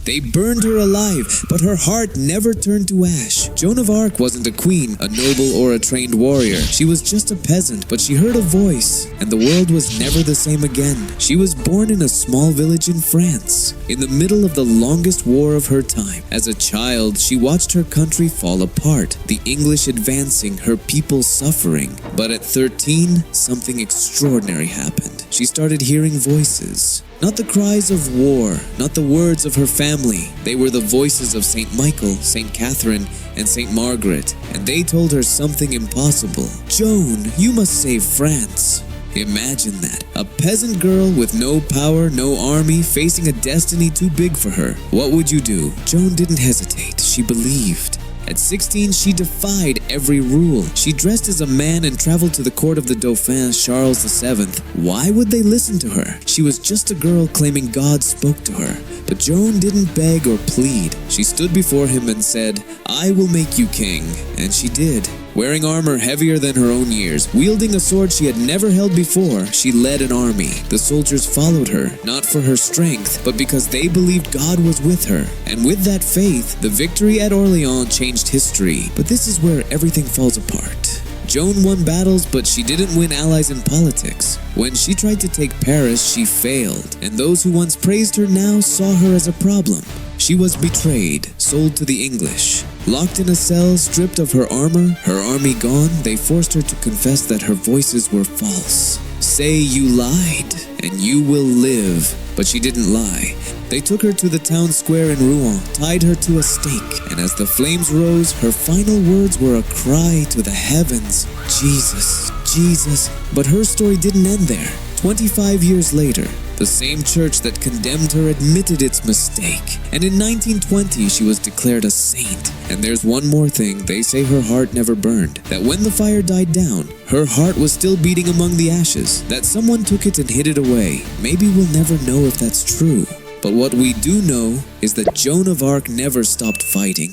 They burned her alive, but her heart never turned to ash. Joan of Arc wasn't a queen, a noble, or a trained warrior. She was just a peasant, but she heard a voice, and the world was never the same again. She was born in a small village in France, in the middle of the longest war of her time. As a child, she watched her country fall apart, the English advancing, her people suffering. But at 13, something extraordinary happened. She started hearing voices. Not the cries of war, not the words of her family. They were the voices of Saint Michael, Saint Catherine, and Saint Margaret, and they told her something impossible. "Joan, you must save France." Imagine that. A peasant girl with no power, no army, facing a destiny too big for her. What would you do? Joan didn't hesitate. She believed. At 16, she defied every rule. She dressed as a man and traveled to the court of the Dauphin, Charles VII. Why would they listen to her? She was just a girl claiming God spoke to her. But Joan didn't beg or plead. She stood before him and said, "I will make you king." And she did. Wearing armor heavier than her own years, wielding a sword she had never held before, she led an army. The soldiers followed her, not for her strength, but because they believed God was with her. And with that faith, the victory at Orleans changed history. But this is where everything falls apart. Joan won battles, but she didn't win allies in politics. When she tried to take Paris, she failed, and those who once praised her now saw her as a problem. She was betrayed, sold to the English. Locked in a cell, stripped of her armor, her army gone, they forced her to confess that her voices were false. "Say you lied, and you will live." But she didn't lie. They took her to the town square in Rouen, tied her to a stake, and as the flames rose, her final words were a cry to the heavens, "Jesus, Jesus." But her story didn't end there. 25 years later, the same church that condemned her admitted its mistake. And in 1920, she was declared a saint. And there's one more thing, they say her heart never burned. That when the fire died down, her heart was still beating among the ashes. That someone took it and hid it away. Maybe we'll never know if that's true. But what we do know is that Joan of Arc never stopped fighting.